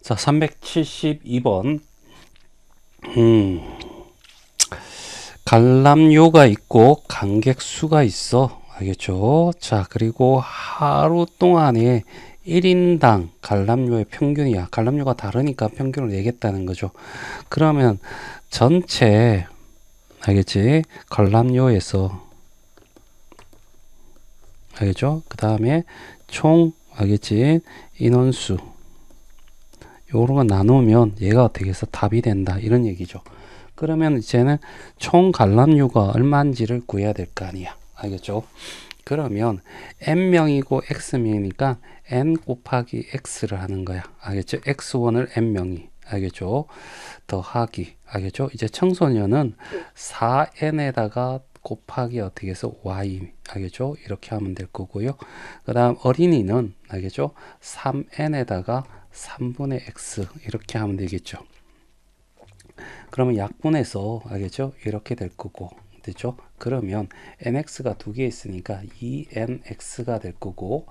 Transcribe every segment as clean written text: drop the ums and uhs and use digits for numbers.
자, 372번. 관람료가 있고 관객 수가 있어. 알겠죠? 자, 그리고 하루 동안에 1인당 관람료의 평균이야. 관람료가 다르니까 평균을 내겠다는 거죠. 그러면 전체, 알겠지? 관람료에서, 알겠죠? 그 다음에 총, 알겠지? 인원수. 요런 거 나누면 얘가 어떻게 해서 답이 된다. 이런 얘기죠. 그러면 이제는 총 관람료가 얼마인지를 구해야 될 거 아니야. 알겠죠? 그러면 n명이고 x명이니까 n 곱하기 x를 하는 거야. 알겠죠? x1을 n명이. 알겠죠? 더하기. 알겠죠? 이제 청소년은 4n에다가 곱하기 어떻게 해서 y. 알겠죠? 이렇게 하면 될 거고요. 그 다음 어린이는 알겠죠? 3n에다가 3분의 x 이렇게 하면 되겠죠. 그러면 약분해서 알겠죠? 이렇게 될 거고 됐죠? 그러면 nx가 두 개 있으니까 2nx가 될 거고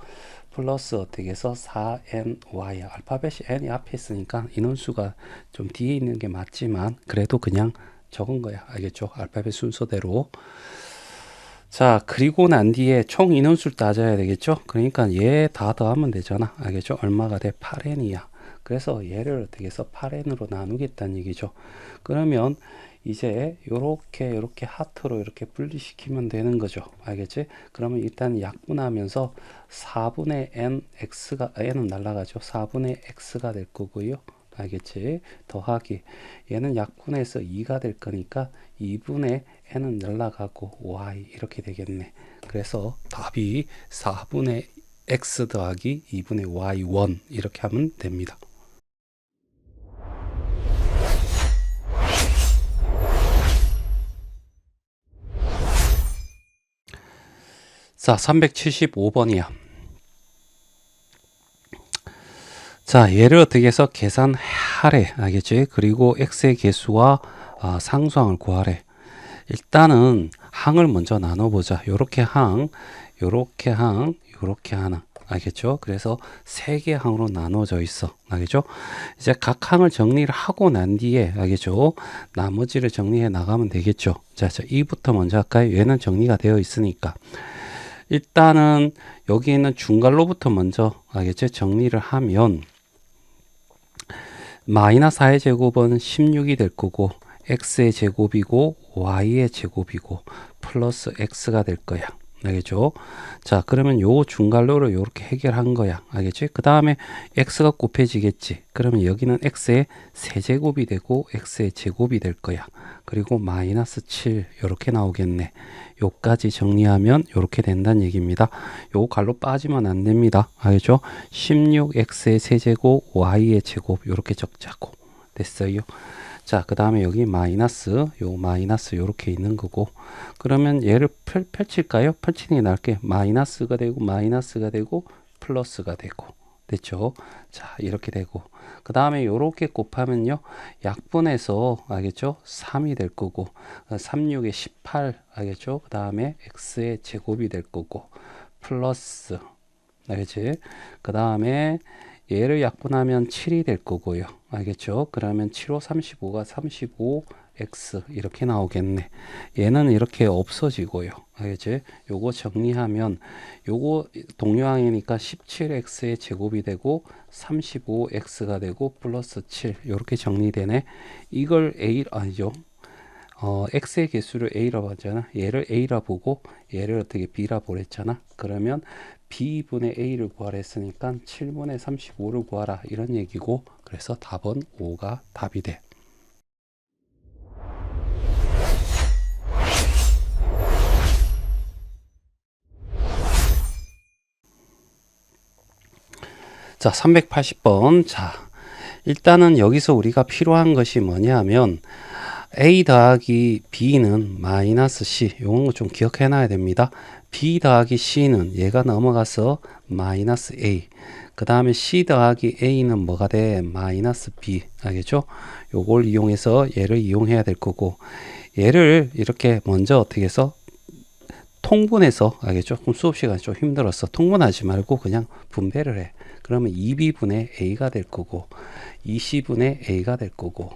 플러스 어떻게 해서 4ny 알파벳이 n이 앞에 있으니까 인원수가 좀 뒤에 있는 게 맞지만 그래도 그냥 적은 거야. 알겠죠? 알파벳 순서대로. 자, 그리고 난 뒤에 총 인원수를 따져야 되겠죠? 그러니까 얘 다 더하면 되잖아. 알겠죠? 얼마가 돼? 8n이야. 그래서 얘를 어떻게 해서 8n으로 나누겠다는 얘기죠. 그러면 이제 요렇게 하트로 이렇게 분리시키면 되는 거죠. 알겠지? 그러면 일단 약분하면서 4분의 n x가 n은 날라가죠. 4분의 x가 될 거고요. 알겠지? 더하기 얘는 약분해서 2가 될 거니까 2분의 n은 날라가고 y 이렇게 되겠네. 그래서 답이 4분의 x 더하기 2분의 y1 이렇게 하면 됩니다. 자, 375번이야. 자, 얘를 어떻게 해서 계산하래. 알겠지? 그리고 x의 개수와 상수항을 구하래. 일단은 항을 먼저 나눠보자. 요렇게 항, 요렇게 항, 요렇게 하나. 알겠죠? 그래서 세 개 항으로 나눠져 있어. 알겠죠? 이제 각 항을 정리를 하고 난 뒤에, 알겠죠? 나머지를 정리해 나가면 되겠죠? 자, 2부터 먼저 할까요? 얘는 정리가 되어 있으니까. 일단은 여기 있는 중괄호부터 먼저, 알겠죠? 정리를 하면, 마이너스 4의 제곱은 16이 될 거고, x의 제곱이고, y의 제곱이고, 플러스 x가 될 거야. 알겠죠? 자, 그러면 요 중괄호를 요렇게 해결한 거야. 알겠지? 그 다음에 x가 곱해지겠지. 그러면 여기는 x의 세제곱이 되고 x의 제곱이 될 거야. 그리고 마이너스 7 요렇게 나오겠네. 요까지 정리하면 요렇게 된다는 얘기입니다. 요 괄호 빠지면 안 됩니다. 알겠죠? 16x의 세제곱 y의 제곱 요렇게 적자고 됐어요. 자, 그 다음에 여기 마이너스, 요 마이너스 요렇게 있는 거고, 그러면 얘를 펼칠까요? 펼치는 게 나을게. 마이너스가 되고, 플러스가 되고, 됐죠? 자, 이렇게 되고, 그 다음에 요렇게 곱하면요, 약분해서, 알겠죠? 3이 될 거고, 36에 18, 알겠죠? 그 다음에 x의 제곱이 될 거고, 플러스, 알겠지? 그 다음에 얘를 약분하면 7이 될 거고요. 알겠죠? 그러면 7호 35가 35x 이렇게 나오겠네. 얘는 이렇게 없어지고요. 알겠지? 요거 정리하면 요거 동요항이니까 17x의 제곱이 되고 35x가 되고 플러스 7 이렇게 정리되네. 이걸 a 아니죠. x의 개수를 a라고 하잖아. 얘를 a라 보고 얘를 어떻게 b라 보랬잖아. 그러면 b분의 a를 구하라 했으니까 7분의 35를 구하라 이런 얘기고, 그래서 답은 5가 답이 돼. 자, 380번. 자, 일단은 여기서 우리가 필요한 것이 뭐냐 하면 a 더하기 b는 마이너스 c, 요건 좀 기억해 놔야 됩니다. b 더하기 c는 얘가 넘어가서 마이너스 a, 그 다음에 c 더하기 a는 뭐가 돼? 마이너스 b. 알겠죠? 요걸 이용해서 얘를 이용해야 될 거고, 얘를 이렇게 먼저 어떻게 해서 통분해서, 알겠죠? 그럼 수업 시간이 좀 힘들었어. 통분하지 말고 그냥 분배를 해. 그러면 2b분의 a가 될 거고 20분의 a가 될 거고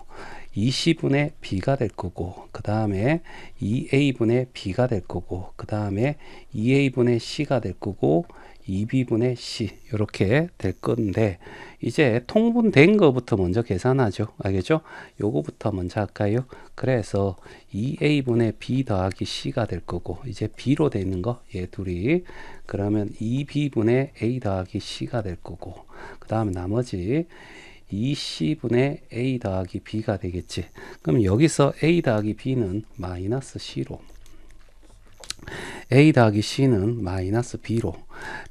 20분의 b가 될 거고 그 다음에 2a분의 b가 될 거고 그 다음에 2a분의 c가 될 거고 2b분의 c 이렇게 될 건데 이제 통분된 거부터 먼저 계산하죠. 알겠죠? 요거부터 먼저 할까요? 그래서 2a분의 b 더하기 c가 될 거고 이제 b로 되어 있는 거 얘 둘이 그러면 2b분의 a 더하기 c가 될 거고 그 다음에 나머지 2c분의 a 더하기 b가 되겠지. 그럼 여기서 a 더하기 b는 마이너스 c로 a 더하기 c는 마이너스 b로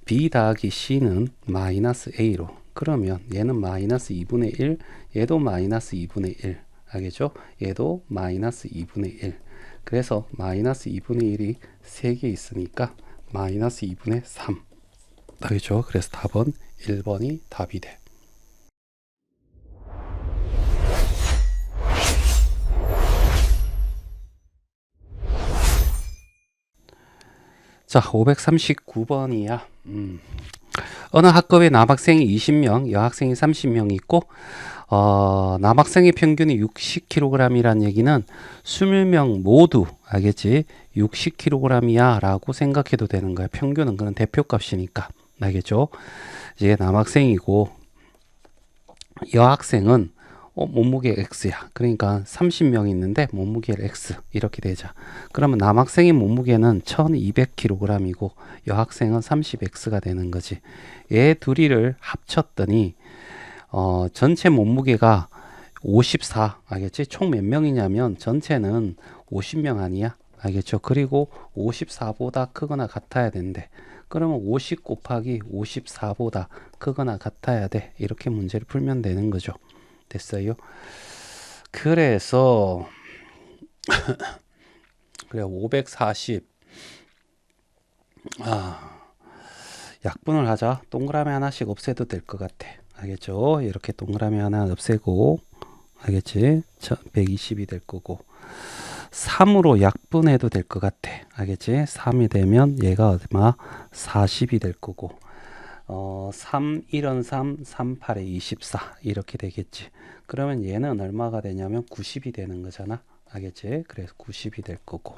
b 더하기 c는 마이너스 a로 그러면 얘는 마이너스 2분의 1 얘도 마이너스 2분의 1 알겠죠? 얘도 마이너스 2분의 1 그래서 마이너스 2분의 1이 3개 있으니까 마이너스 2분의 3 알겠죠? 그래서 답은 1번이 답이 돼. 자, 539번이야. 어느 학급에 남학생이 20명, 여학생이 30명 있고, 남학생의 평균이 60kg이란 얘기는 20명 모두, 알겠지? 60kg이야 라고 생각해도 되는 거야. 평균은 그런 대표값이니까. 알겠죠? 이제 남학생이고, 여학생은 몸무게 X야. 그러니까 30명 있는데 몸무게를 X 이렇게 되자. 그러면 남학생의 몸무게는 1200kg이고 여학생은 30X가 되는 거지. 얘 둘이를 합쳤더니 전체 몸무게가 54 알겠지? 총 몇 명이냐면 전체는 50명 아니야? 알겠죠? 그리고 54보다 크거나 같아야 된대. 그러면 50 곱하기 54보다 크거나 같아야 돼. 이렇게 문제를 풀면 되는 거죠. 됐어요? 그래서 그래 540 약분을 하자. 동그라미 하나씩 없애도 될 것 같아. 알겠죠? 이렇게 동그라미 하나 없애고 알겠지? 120이 될 거고 3으로 약분해도 될 것 같아. 알겠지? 3이 되면 얘가 얼마? 40이 될 거고 3, 1은 3, 3, 8에 24 이렇게 되겠지. 그러면 얘는 얼마가 되냐면 90이 되는 거잖아. 알겠지? 그래서 90이 될 거고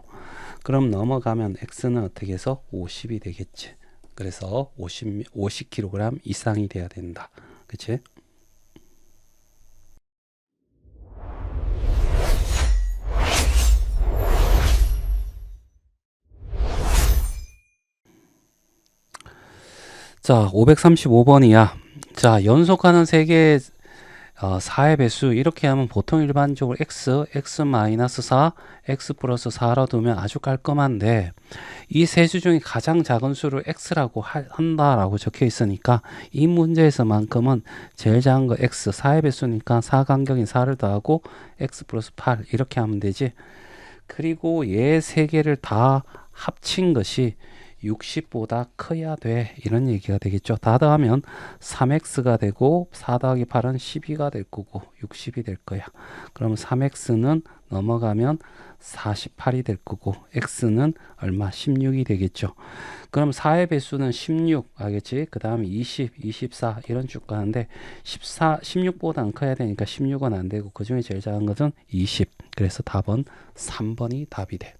그럼 넘어가면 x는 어떻게 해서 50이 되겠지. 그래서 50kg 이상이 돼야 된다. 그치? 자, 535번이야. 자, 연속하는 세 개의 4의 배수 이렇게 하면 보통 일반적으로 x-4, x 플러스 4로 두면 아주 깔끔한데 이 세 수 중에 가장 작은 수를 x라고 한다라고 적혀 있으니까 이 문제에서만큼은 제일 작은 거 x, 4의 배수니까 4 간격인 4를 더하고 x 플러스 8 이렇게 하면 되지. 그리고 얘 세 개를 다 합친 것이 60보다 커야 돼 이런 얘기가 되겠죠. 다 더하면 3x가 되고 4 더하기 8은 12가 될 거고 60이 될 거야. 그럼 3x는 넘어가면 48이 될 거고 x는 얼마? 16이 되겠죠. 그럼 4의 배수는 16 알겠지? 그 다음에 20, 24 이런 쭉 가는데 16보다 안 커야 되니까 16은 안 되고 그 중에 제일 작은 것은 20. 그래서 답은 3번이 답이 돼.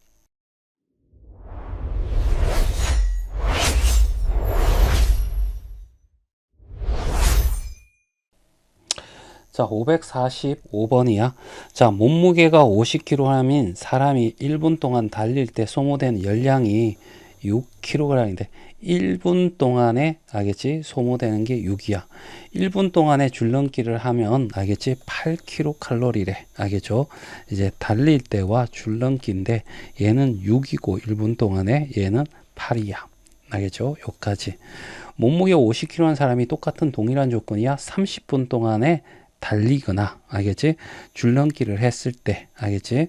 자, 545번이야. 자, 몸무게가 50kg인 사람이 1분 동안 달릴 때 소모되는 열량이 6kg인데 1분 동안에 알겠지? 소모되는 게 6이야. 1분 동안에 줄넘기를 하면 알겠지? 8kcal래. 알겠죠? 이제 달릴 때와 줄넘기인데 얘는 6이고 1분 동안에 얘는 8이야. 알겠죠? 여기까지. 몸무게 50kg한 사람이 똑같은 동일한 조건이야. 30분 동안에 달리거나 알겠지? 줄넘기를 했을 때 알겠지?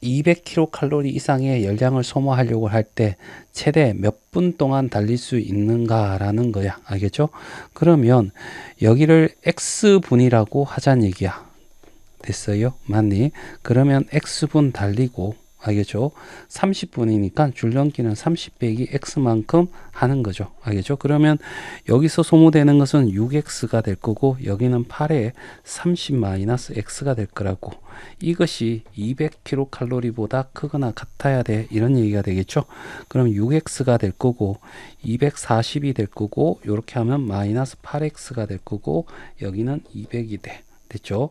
200kcal 이상의 열량을 소모하려고 할 때 최대 몇 분 동안 달릴 수 있는가라는 거야. 알겠죠? 그러면 여기를 x분이라고 하자는 얘기야. 됐어요? 맞니? 그러면 x분 달리고 알겠죠? 30분이니까 줄넘기는 30 빼기 x만큼 하는 거죠. 알겠죠? 그러면 여기서 소모되는 것은 6x가 될 거고 여기는 8에 30 마이너스 x가 될 거라고. 이것이 200kcal보다 크거나 같아야 돼. 이런 얘기가 되겠죠? 그럼 6x가 될 거고 240이 될 거고 이렇게 하면 마이너스 8x가 될 거고 여기는 200이 돼. 됐죠?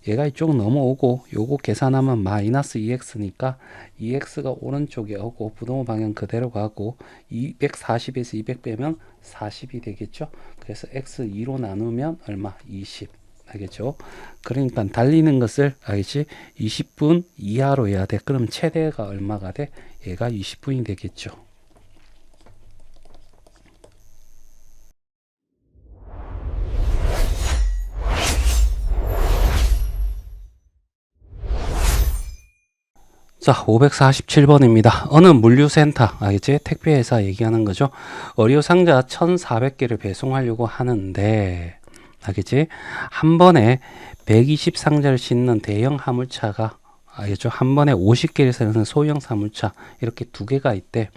얘가 이쪽 넘어오고 요거 계산하면 마이너스 2x니까 2x가 오른쪽에 오고 부동호 방향 그대로 가고 240에서 200 빼면 40이 되겠죠? 그래서 x 2로 나누면 얼마? 20. 알겠죠? 그러니까 달리는 것을 알겠지? 20분 이하로 해야 돼. 그럼 최대가 얼마가 돼? 얘가 20분이 되겠죠. 자, 547번입니다. 어느 물류센터, 알겠지? 택배회사 얘기하는 거죠. 의류 상자 1400개를 배송하려고 하는데, 알겠지? 한 번에 120상자를 싣는 대형 화물차가, 알겠죠? 한 번에 50개를 세우는 소형 화물차, 이렇게 두 개가 있대.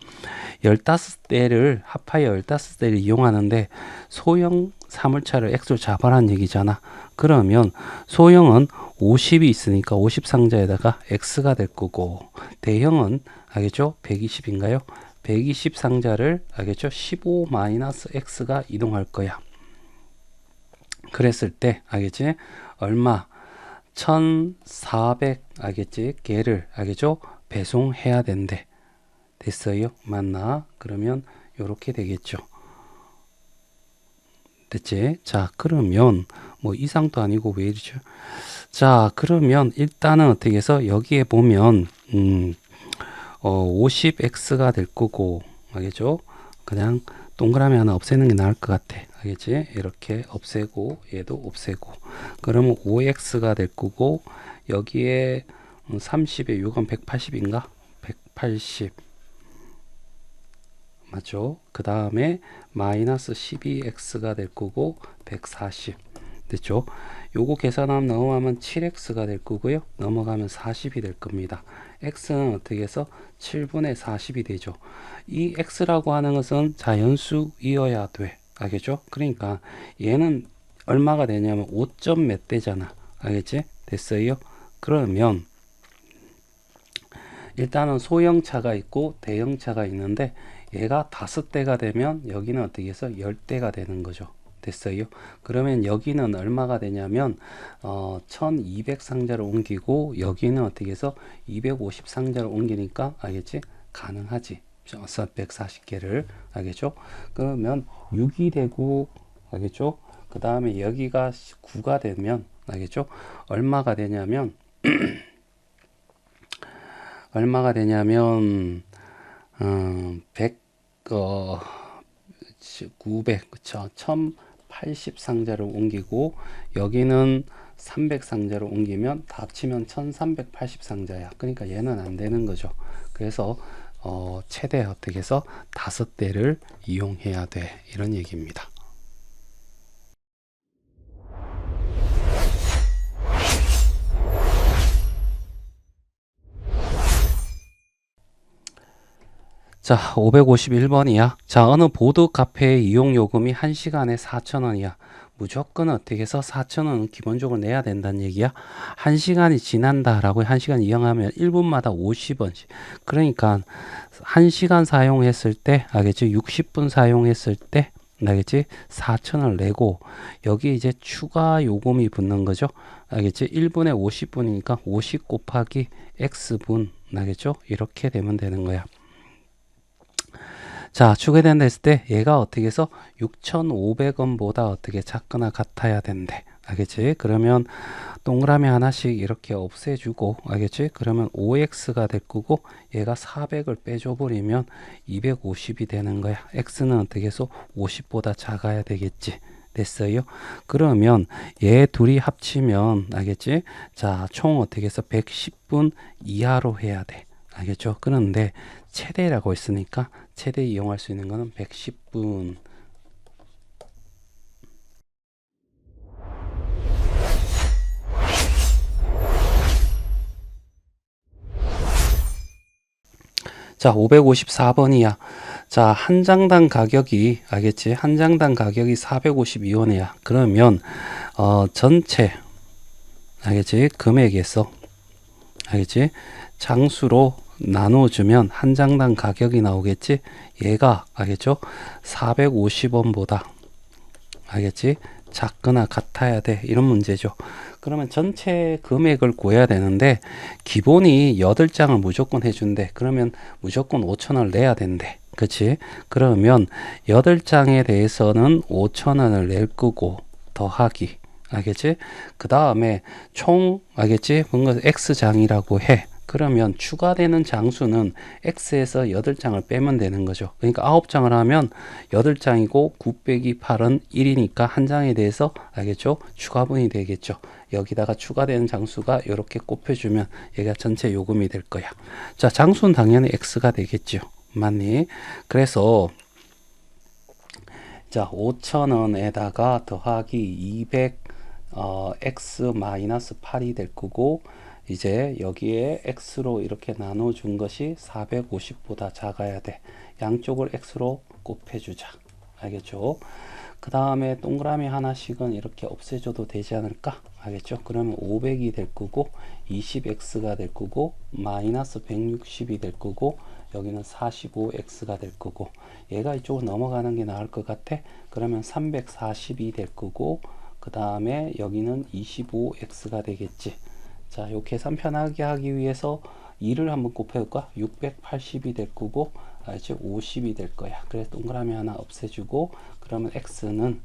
15대를, 합하여 15대를 이용하는데, 소형 화물차를 X로 잡아라는 얘기잖아. 그러면 소형은 50이 있으니까 50상자에다가 X가 될 거고 대형은 알겠죠? 120인가요? 120상자를 알겠죠? 15 마이너스 X가 이동할 거야. 그랬을 때 알겠지? 얼마? 1400 알겠지? 개를 알겠죠? 배송해야 된대. 됐어요? 맞나? 그러면 요렇게 되겠죠. 됐지? 자, 그러면 뭐 이상도 아니고 왜 이러죠? 자, 그러면 일단은 어떻게 해서 여기에 보면 50x가 될 거고 알겠죠? 그냥 동그라미 하나 없애는 게 나을 것 같아. 알겠지? 이렇게 없애고 얘도 없애고 그러면 5x가 될 거고 여기에 30에 6은 180인가? 180 맞죠? 그 다음에 마이너스 12x가 될 거고 140 됐죠? 요거 계산하면 넘어가면 7x가 될 거고요. 넘어가면 40이 될 겁니다. x는 어떻게 해서 7분의 40이 되죠. 이 x라고 하는 것은 자연수이어야 돼. 알겠죠? 그러니까 얘는 얼마가 되냐면 5점 몇 대잖아. 알겠지? 됐어요? 그러면 일단은 소형차가 있고 대형차가 있는데 얘가 5대가 되면 여기는 어떻게 해서 10대가 되는 거죠. 됐어요? 그러면 여기는 얼마가 되냐면 1200상자를 옮기고 여기는 어떻게 해서 250상자를 옮기니까 알겠지? 가능하지. 140개를 알겠죠? 그러면 6이 되고 알겠죠? 그 다음에 여기가 9가 되면 알겠죠? 얼마가 되냐면 얼마가 되냐면 100 900 그쵸? 1080상자를 옮기고 여기는 300상자를 옮기면 다 합치면 1380상자야. 그러니까 얘는 안 되는 거죠. 그래서 최대 어떻게 해서 5대를 이용해야 돼. 이런 얘기입니다. 자, 551번이야. 자, 어느 보드 카페의 이용 요금이 1시간에 4,000원이야. 무조건 어떻게 해서 4,000원은 기본적으로 내야 된다는 얘기야. 1시간이 지난다라고 1시간 이용하면 1분마다 50원씩. 그러니까 1시간 사용했을 때, 알겠지? 60분 사용했을 때, 알겠지? 4,000원을 내고 여기 이제 추가 요금이 붙는 거죠. 알겠지? 1분에 50분이니까 50 곱하기 x분, 알겠죠? 이렇게 되면 되는 거야. 자, 추가된다 했을 때 얘가 어떻게 해서 6,500원보다 어떻게 작거나 같아야 된대. 알겠지? 그러면 동그라미 하나씩 이렇게 없애주고 알겠지? 그러면 5x가 될 거고 얘가 400을 빼줘 버리면 250이 되는 거야. x는 어떻게 해서 50보다 작아야 되겠지. 됐어요? 그러면 얘 둘이 합치면 알겠지? 자, 총 어떻게 해서 110분 이하로 해야 돼. 알겠죠? 그런데 최대라고 했으니까 최대 이용할 수 있는 거는 110분. 자, 554번이야. 자, 한 장당 가격이, 알겠지? 한 장당 가격이 452원이야. 그러면, 전체, 알겠지? 금액에서, 알겠지? 장수로 나눠주면 한 장당 가격이 나오겠지? 얘가, 알겠죠? 450원보다, 알겠지? 작거나 같아야 돼. 이런 문제죠. 그러면 전체 금액을 구해야 되는데 기본이 8장을 무조건 해준대. 그러면 무조건 5,000원을 내야 된대. 그치? 그러면 8장에 대해서는 5,000원을 낼 거고 더하기. 알겠지? 그 다음에 총, 알겠지? 뭔가 X장이라고 해. 그러면 추가되는 장수는 X에서 8장을 빼면 되는 거죠. 그러니까 9장을 하면 8장이고 9 빼기 8은 1이니까 한 장에 대해서, 알겠죠? 추가분이 되겠죠. 여기다가 추가되는 장수가 이렇게 곱해주면 얘가 전체 요금이 될 거야. 자, 장수는 당연히 X가 되겠죠. 맞니? 그래서 자, 5,000원에다가 더하기 200 X-8이 될 거고, 이제 여기에 X로 이렇게 나눠준 것이 450보다 작아야 돼. 양쪽을 X로 곱해주자. 알겠죠? 그 다음에 동그라미 하나씩은 이렇게 없애줘도 되지 않을까? 알겠죠? 그러면 500이 될 거고 20X가 될 거고 마이너스 160이 될 거고 여기는 45X가 될 거고 얘가 이쪽으로 넘어가는 게 나을 것 같아. 그러면 340이 될 거고 그 다음에 여기는 25X가 되겠지. 자, 요 계산 편하게 하기 위해서 2를 한번 곱해볼까? 680이 될 거고, 알지? 50이 될 거야. 그래서 동그라미 하나 없애주고, 그러면 X는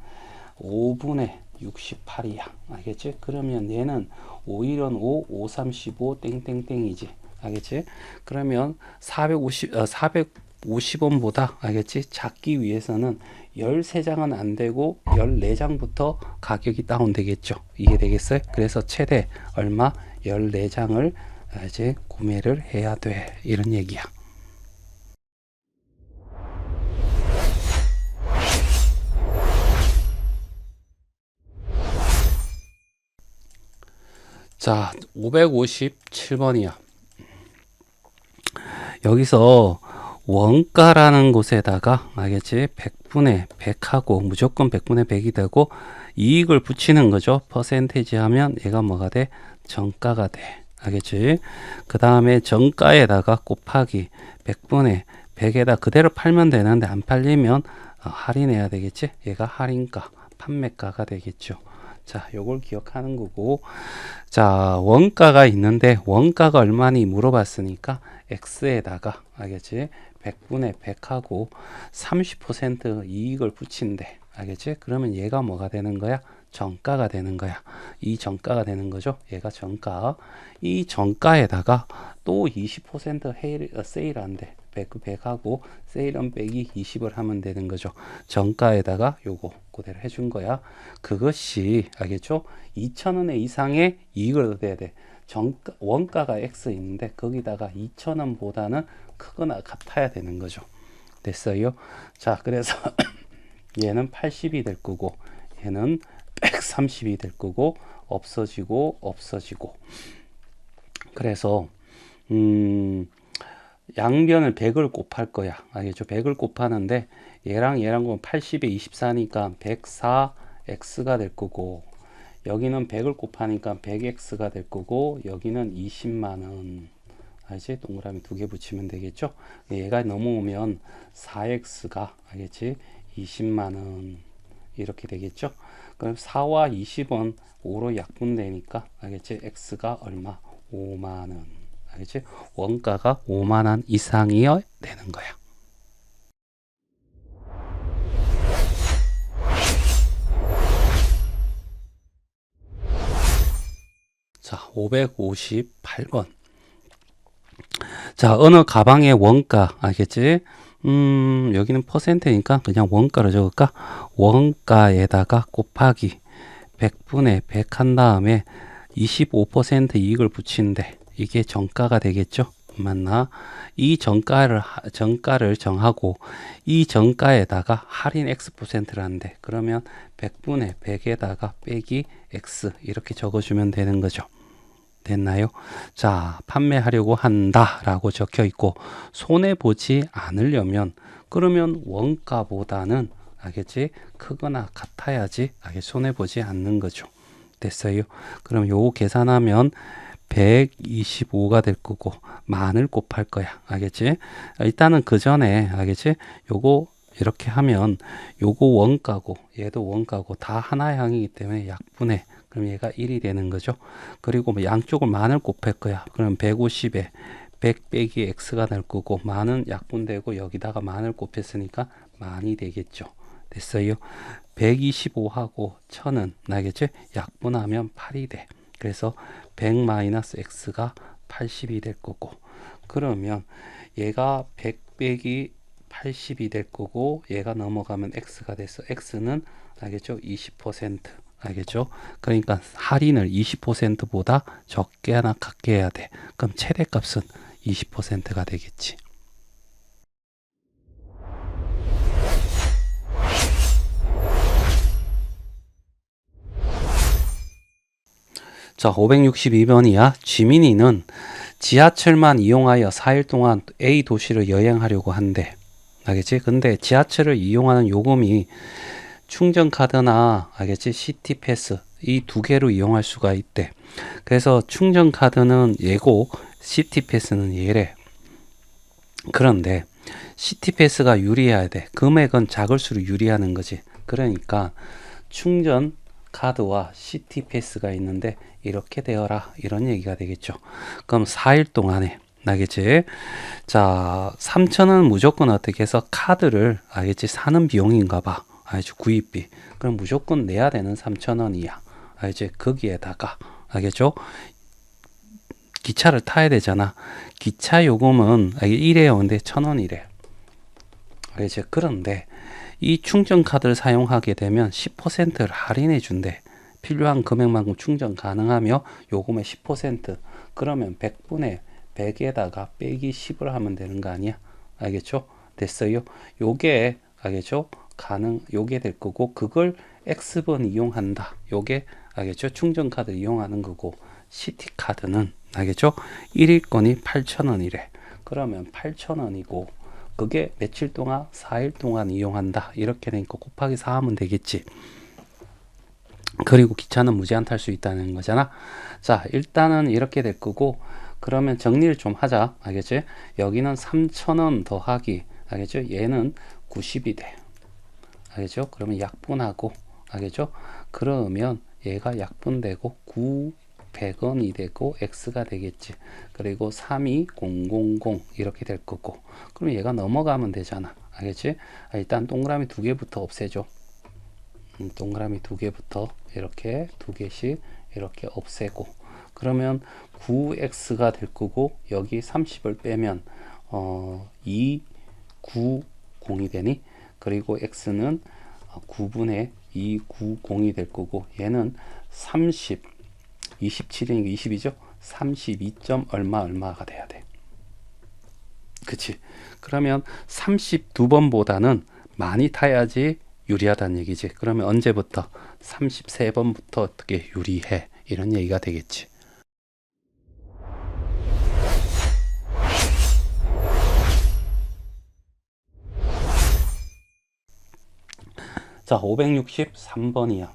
5분의 68이야. 알겠지? 그러면 얘는 5일은 5, 5, 3, 15, 땡땡땡이지. 알겠지? 그러면 450원보다, 알겠지? 작기 위해서는 13장은 안 되고 14장부터 가격이 다운되겠죠. 이게 되겠어요? 그래서 최대 얼마? 14장을 이제 구매를 해야 돼. 이런 얘기야. 자, 557번이야. 여기서 원가라는 곳에다가, 알겠지? 100분의 100하고 무조건 100분의 100이 되고 이익을 붙이는 거죠. 퍼센테이지 하면 얘가 뭐가 돼? 정가가 돼. 알겠지? 그 다음에 정가에다가 곱하기 100분의 100에다 그대로 팔면 되는데 안 팔리면 할인해야 되겠지? 얘가 할인가, 판매가가 되겠죠. 자, 요걸 기억하는 거고. 자, 원가가 있는데 원가가 얼마니 물어봤으니까 X에다가, 알겠지? 100분의 100하고 30% 이익을 붙인대. 알겠지? 그러면 얘가 뭐가 되는 거야? 정가가 되는 거야. 이 정가가 되는 거죠. 얘가 정가. 이 정가에다가 또 20% 세일한대. 100하고 세일은 빼기 20을 하면 되는 거죠. 정가에다가 요거 그대로 해준 거야. 그것이, 알겠죠? 2,000원 이상의 이익을 얻어야 돼. 원가가 X 있는데 거기다가 2,000원보다는 크거나 같아야 되는 거죠. 됐어요? 자, 그래서 얘는 80이 될 거고 얘는 130이 될 거고 없어지고 없어지고. 그래서 양변을 100을 곱할 거야. 알겠죠? 100을 곱하는데 얘랑 얘랑 80에 24니까 104X가 될 거고 여기는 100을 곱하니까 100X가 될 거고 여기는 20만원. 알지? 동그라미 2개 붙이면 되겠죠? 얘가 넘어오면 4X가, 알겠지? 20만원 이렇게 되겠죠? 그럼 4와 20은 5로 약분되니까, 알겠지? X가 얼마? 5만원. 알겠지? 원가가 5만원 이상이어야 되는 거야. 자, 558번. 자, 어느 가방의 원가, 알겠지? 여기는 퍼센트니까 그냥 원가로 적을까? 원가에다가 곱하기 100분의 100 한 다음에 25% 이익을 붙이는데 이게 정가가 되겠죠? 맞나? 이 정가를 정하고 이 정가에다가 할인 X%라는데 그러면 100분의 100에다가 빼기 X 이렇게 적어주면 되는 거죠. 됐나요? 자, 판매하려고 한다 라고 적혀 있고 손해보지 않으려면 그러면 원가보다는 알겠지? 크거나 같아야지 손해보지 않는 거죠. 됐어요? 그럼 요거 계산하면 125가 될 거고 만을 곱할 거야. 알겠지? 일단은 그 전에 알겠지? 요거 이렇게 하면 요거 원가고 얘도 원가고 다 하나의 항이기 때문에 약분해. 그럼 얘가 1이 되는 거죠. 그리고 뭐 양쪽을 만을 곱할 거야. 그럼 150에 100 빼기 x가 될 거고 만은 약분되고 여기다가 만을 곱했으니까 만이 되겠죠. 됐어요? 125하고 1000은 나겠지? 약분하면 8이 돼. 그래서 100-x가 80이 될 거고 그러면 얘가 100 빼기 80이 될 거고 얘가 넘어가면 x가 돼서 x는 알겠죠? 20% 알겠죠? 그러니까 할인을 20%보다 적게 하나 갖게 해야 돼. 그럼 최대값은 20%가 되겠지. 자, 562번이야. 지민이는 지하철만 이용하여 4일 동안 A 도시를 여행하려고 한대. 알겠지? 근데 지하철을 이용하는 요금이 충전카드나 알겠지? 시티패스 이 두 개로 이용할 수가 있대. 그래서 충전카드는 얘고 시티패스는 얘래. 그런데 시티패스가 유리해야 돼. 금액은 작을수록 유리하는 거지. 그러니까 충전 카드와 시티패스가 있는데 이렇게 되어라 이런 얘기가 되겠죠. 그럼 4일 동안에 알겠지? 자, 3,000원 무조건 어떻게 해서 카드를 알겠지? 사는 비용인가 봐. 알겠지? 구입비. 그럼 무조건 내야 되는 3,000원이야. 알겠지? 거기에다가 알겠죠? 기차를 타야 되잖아. 기차 요금은 일회용인데 1,000원이래. 알겠지? 그런데 이 충전카드를 사용하게 되면 10%를 할인해 준대. 필요한 금액만큼 충전 가능하며 요금의 10% 그러면 100분의 100에다가 빼기 10을 하면 되는 거 아니야? 알겠죠? 됐어요? 요게 알겠죠? 요게 될 거고 그걸 X번 이용한다. 요게 알겠죠? 충전카드 이용하는 거고 시티카드는 알겠죠? 1일권이 8,000원이래. 그러면 8,000원이고 그게 며칠 동안 4일 동안 이용한다 이렇게 되니까 곱하기 4 하면 되겠지. 그리고 기차는 무제한 탈 수 있다는 거잖아. 자, 일단은 이렇게 될 거고 그러면 정리를 좀 하자. 알겠지? 여기는 3,000원 더하기 알겠죠? 얘는 90이 돼. 알겠죠? 그러면 약분하고 알겠죠? 그러면 얘가 약분되고 900원이 되고 x가 되겠지. 그리고 32000 이렇게 될 거고 그럼 얘가 넘어가면 되잖아. 알겠지? 일단 동그라미 두 개부터 없애줘. 동그라미 두 개부터 이렇게 두 개씩 이렇게 없애고 그러면 9x가 될 거고 여기 30을 빼면 290이 되니 그리고 x는 9분의 290이 될 거고 얘는 30 27이니까 20이죠 32점 얼마가 돼야 돼. 그치? 그러면 32번보다는 많이 타야지 유리하다는 얘기지. 그러면 언제부터? 33번부터 어떻게 유리해? 이런 얘기가 되겠지. 자, 563번이야.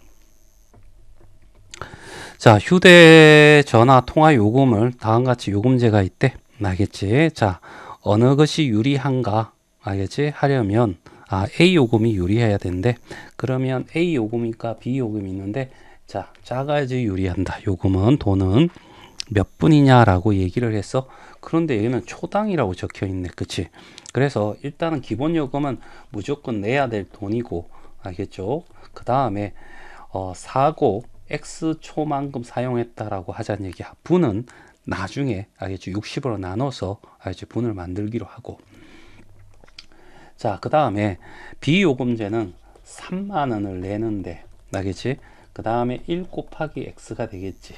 자, 휴대전화 통화 요금을 다음같이 요금제가 있대. 알겠지? 자, 어느 것이 유리한가? 알겠지? 하려면 A 요금이 유리해야 되는데 그러면 A 요금이니까 B 요금이 있는데 자, 작아야지 유리한다. 요금은 돈은 몇 분이냐라고 얘기를 했어. 그런데 여기는 초당이라고 적혀 있네. 그치? 그래서 일단은 기본 요금은 무조건 내야 될 돈이고 알겠죠? 그 다음에 사고 X초만큼 사용했다라고 하자는 얘기야. 분은 나중에 알겠죠? 60으로 나눠서 알겠죠? 분을 만들기로 하고 자, 그 다음에 비요금제는 3만원을 내는데 알겠지? 그 다음에 1 곱하기 x가 되겠지.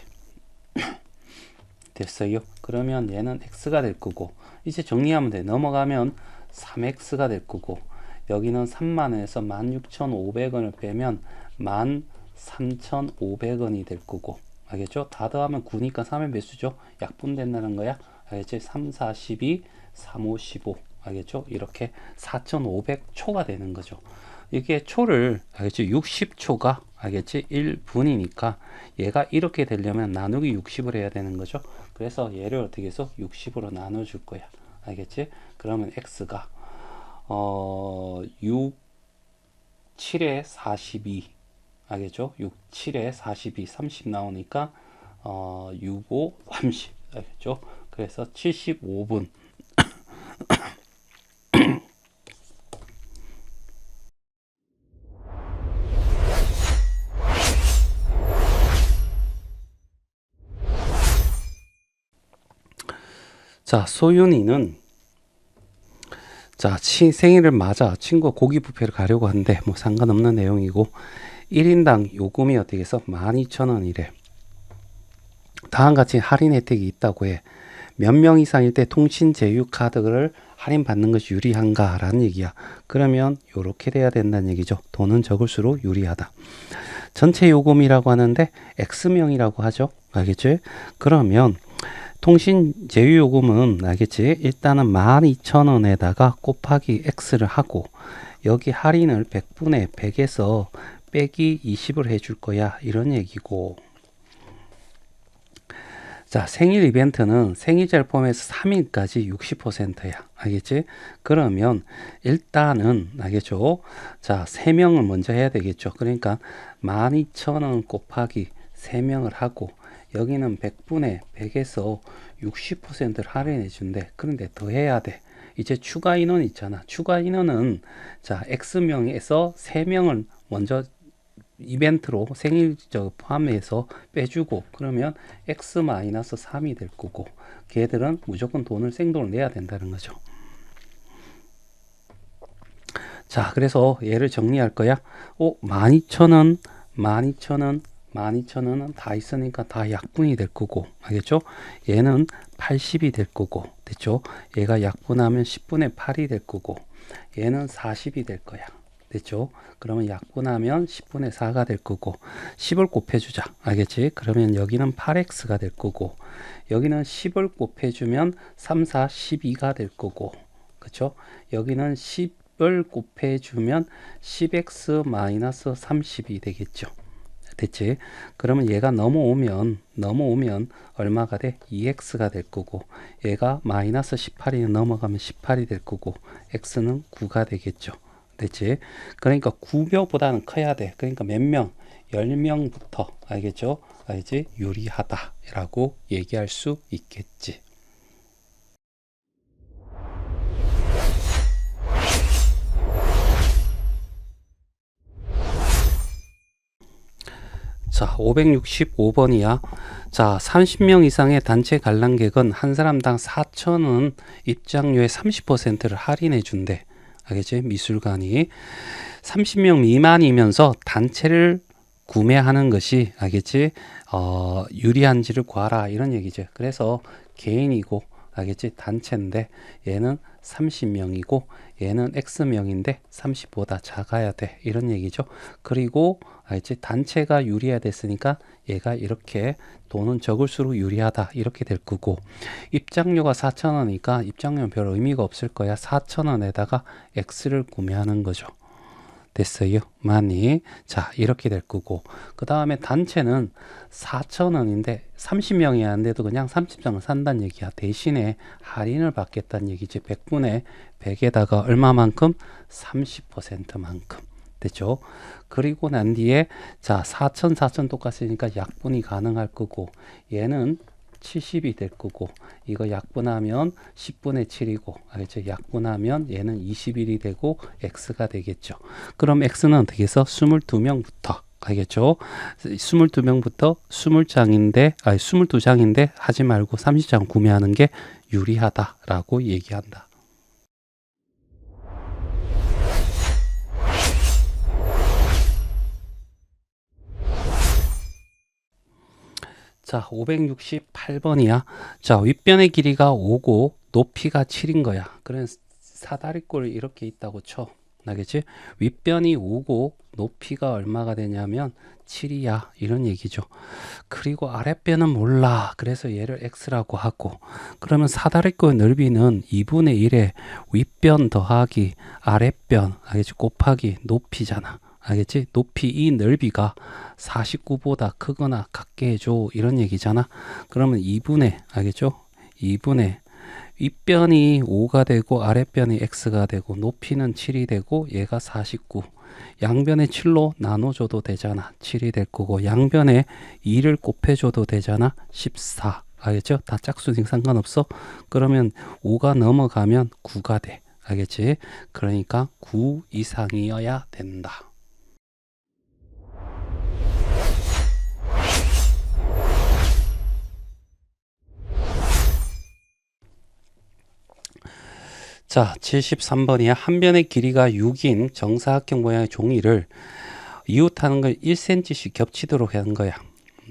됐어요? 그러면 얘는 x가 될 거고 이제 정리하면 돼. 넘어가면 3x가 될 거고 여기는 3만원에서 16,500원을 빼면 13,500원이 될 거고 알겠죠? 다 더하면 9니까 3의 배수죠. 약분된다는 거야. 알겠지? 3, 4, 12, 3, 5, 15. 알겠죠? 이렇게 4500초가 되는 거죠. 이게 초를 알겠지? 60초가 알겠지? 1분이니까 얘가 이렇게 되려면 나누기 60을 해야 되는 거죠. 그래서 얘를 어떻게 해서 60으로 나눠줄 거야. 알겠지? 그러면 x가 6, 7에 42. 알겠죠? 6, 7에 42, 30 나오니까 6, 5, 30. 알겠죠? 그래서 75분. 자, 소윤이는 자, 생일을 맞아 친구 고기 뷔페를 가려고 하는데 뭐 상관없는 내용이고 1인당 요금이 어떻게 해서 12,000원이래. 다음같이 할인 혜택이 있다고 해. 몇 명 이상일 때 통신 제휴 카드를 할인 받는 것이 유리한가 라는 얘기야. 그러면 요렇게 돼야 된다는 얘기죠. 돈은 적을수록 유리하다. 전체 요금이라고 하는데 X명이라고 하죠. 알겠지? 그러면 통신 제휴 요금은 알겠지? 일단은 12,000원에다가 곱하기 X를 하고 여기 할인을 100분의 100에서 빼기 20을 해줄 거야. 이런 얘기고. 자, 생일 이벤트는 생일자를 포함해서 3일까지 60%야. 알겠지? 그러면 일단은 알겠죠? 자, 3명을 먼저 해야 되겠죠. 그러니까 12,000원 곱하기 3명을 하고 여기는 100분의 100에서 60%를 할인해 준대. 그런데 더 해야 돼. 이제 추가 인원 있잖아. 추가 인원은 자, X명에서 3명을 먼저 이벤트로 생일 포함해서 빼주고 그러면 x-3이 될 거고 걔들은 무조건 돈을 생돈을 내야 된다는 거죠. 자, 그래서 얘를 정리할 거야. 12,000원 12,000원은 다 있으니까 다 약분이 될 거고 알겠죠? 얘는 80이 될 거고 됐죠? 얘가 약분하면 10분의 8이 될 거고 얘는 40이 될 거야. 됐죠? 그러면 약분하면 10분의 4가 될 거고 10을 곱해주자. 알겠지? 그러면 여기는 8x가 될 거고 여기는 10을 곱해주면 3, 4, 12가 될 거고 그쵸? 여기는 10을 곱해주면 10x-30이 되겠죠. 됐지? 그러면 얘가 넘어오면 얼마가 돼? 2x가 될 거고 얘가 마이너스 18이 넘어가면 18이 될 거고 x는 9가 되겠죠. 됐지? 그러니까 9명보다는 커야 돼. 그러니까 몇 명? 10명부터 알겠죠? 알지? 유리하다 라고 얘기할 수 있겠지. 자, 565번이야. 자, 30명 이상의 단체 관람객은 한 사람당 4,000원 입장료의 30%를 할인해 준대. 알겠지? 미술관이 30명 미만이면서 단체를 구매하는 것이 알겠지? 유리한지를 구하라 이런 얘기죠. 그래서 개인이고 알겠지? 단체인데 얘는 30명이고 얘는 X명인데 30보다 작아야 돼 이런 얘기죠. 그리고 알겠지? 단체가 유리해야 됐으니까 얘가 이렇게 돈은 적을수록 유리하다 이렇게 될 거고 입장료가 4,000원이니까 입장료는 별 의미가 없을 거야. 4,000원에다가 X를 구매하는 거죠. 됐어요? 많이. 자, 이렇게 될 거고. 그 다음에 단체는 4,000원인데 30명이 안 돼도 그냥 30장을 산다는 얘기야. 대신에 할인을 받겠다는 얘기지. 100분의 100에다가 얼마만큼? 30%만큼. 됐죠? 그리고 난 뒤에 자, 4,000 똑같으니까 약분이 가능할 거고 얘는 70이 될 거고 이거 약분하면 10분의 7이고 알겠죠? 약분하면 얘는 21이 되고 x가 되겠죠. 그럼 x는 어떻게 해서 22명부터 알겠죠? 22명부터 22장인데 하지 말고 30장 구매하는 게 유리하다라고 얘기한다. 자, 568번이야. 자, 윗변의 길이가 5고 높이가 7인 거야. 그래서 사다리꼴이 이렇게 있다고 쳐. 알겠지? 윗변이 5고 높이가 얼마가 되냐면 7이야 이런 얘기죠. 그리고 아랫변은 몰라. 그래서 얘를 x라고 하고, 그러면 사다리꼴 넓이는 2분의 1에 윗변 더하기 아랫변, 알겠지? 곱하기 높이잖아. 알겠지? 높이 이 넓이가 49보다 크거나 같게 해줘 이런 얘기잖아. 그러면 2분의, 알겠죠? 2분의 윗변이 5가 되고 아랫변이 x가 되고 높이는 7이 되고 얘가 49. 양변에 7로 나눠줘도 되잖아. 7이 될 거고 양변에 2를 곱해줘도 되잖아. 14. 알겠죠? 다 짝수니까 상관없어. 그러면 5가 넘어가면 9가 돼. 알겠지? 그러니까 9 이상이어야 된다. 자, 73번이야. 한 변의 길이가 6인 정사각형 모양의 종이를 이웃하는 걸 1cm씩 겹치도록 하는 거야.